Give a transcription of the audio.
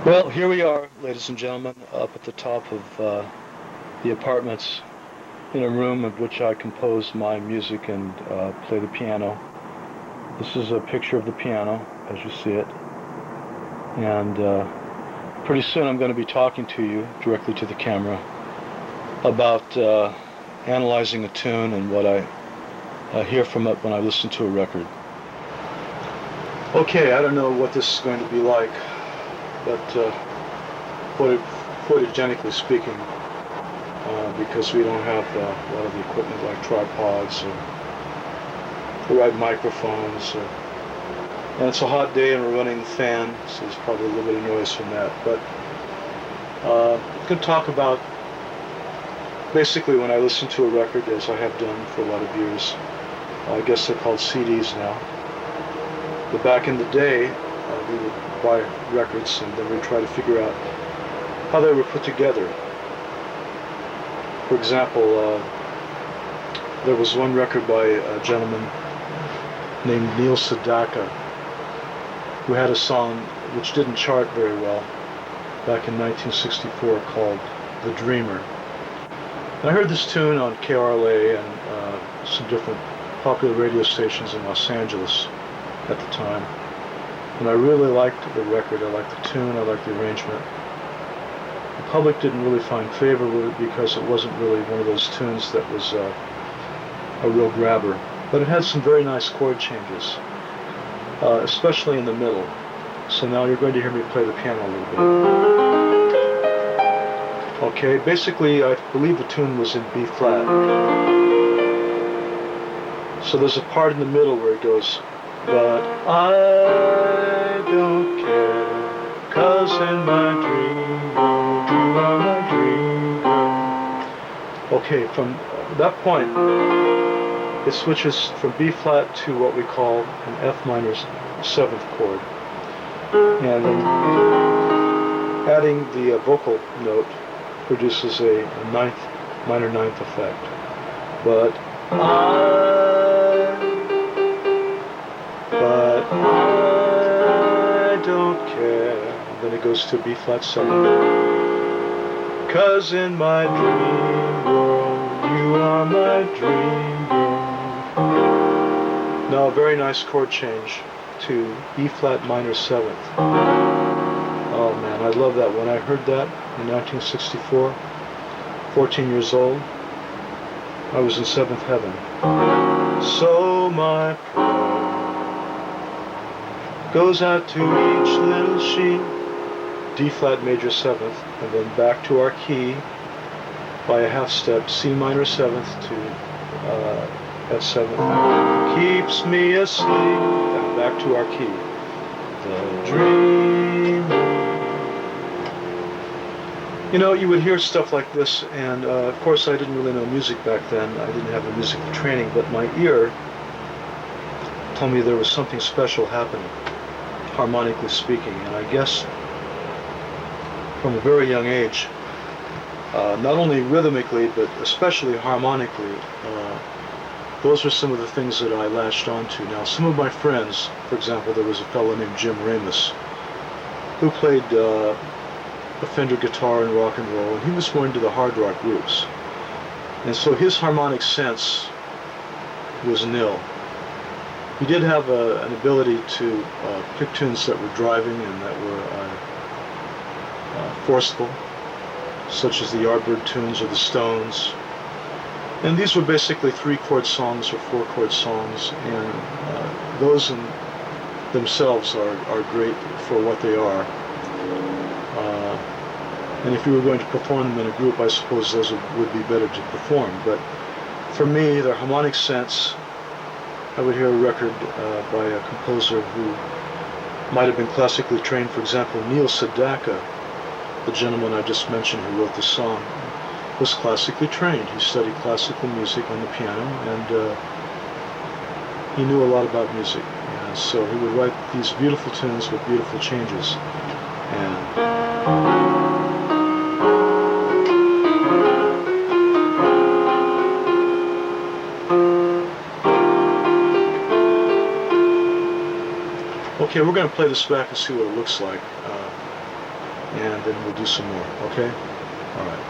Well, here we are, ladies and gentlemen, up at the top of the apartments in a room in which I compose my music and play the piano. This is a picture of the piano, as you see it. And pretty soon I'm going to be talking to you directly to the camera about analyzing a tune and what I hear from it when I listen to a record. Okay, I don't know what this is going to be like, but photogenically speaking, because we don't have a lot of the equipment like tripods or the right microphones. And it's a hot day and we're running the fan, so there's probably a little bit of noise from that. But I'm going to talk about basically when I listen to a record, as I have done for a lot of years. I guess they're called CDs now. But back in the day, we would buy records and then we'd try to figure out how they were put together. For example, there was one record by a gentleman named Neil Sedaka who had a song which didn't chart very well back in 1964 called The Dreamer. And I heard this tune on KRLA and some different popular radio stations in Los Angeles at the time. And I really liked the record. I liked the tune. I liked the arrangement. The public didn't really find favor with it because it wasn't really one of those tunes that was a real grabber. But it had some very nice chord changes, especially in the middle. So now you're going to hear me play the piano a little bit. Okay, basically I believe the tune was in B flat. So there's a part in the middle where it goes, but I don't care, 'cause in my dream world you are my dream girl. Okay, from that point it switches from B flat to what we call an F minor 7th chord. And then adding the vocal note produces a minor ninth effect. But I don't care. And then it goes to B flat 7. 'Cause in my dream world, you are my dream girl. Now a very nice chord change to E flat minor 7th. Oh man, I love that. When I heard that in 1964, 14 years old, I was in 7th heaven. So my prayer goes out to each little sheep, D flat major 7th, and then back to our key by a half step, C minor 7th to F 7th. Keeps me asleep, and back to our key. The dream. You know, you would hear stuff like this, and of course I didn't really know music back then. I didn't have a musical training, but my ear told me there was something special happening, harmonically speaking. And I guess from a very young age, not only rhythmically, but especially harmonically, those were some of the things that I latched onto. Now, some of my friends, for example, there was a fellow named Jim Ramus, who played a Fender guitar and rock and roll, and he was more into the hard rock groups. And so his harmonic sense was nil. He did have an ability to pick tunes that were driving and that were forceful, such as the Yardbird tunes or the Stones. And these were basically 3-chord songs or 4-chord songs, and those in themselves are great for what they are. And if you were going to perform them in a group, I suppose those would be better to perform. But for me, their harmonic sense, I would hear a record by a composer who might have been classically trained. For example, Neil Sedaka, the gentleman I just mentioned who wrote the song, was classically trained. He studied classical music on the piano, and he knew a lot about music. And so he would write these beautiful tunes with beautiful changes. And okay, we're going to play this back and see what it looks like. and then we'll do some more, okay? All right.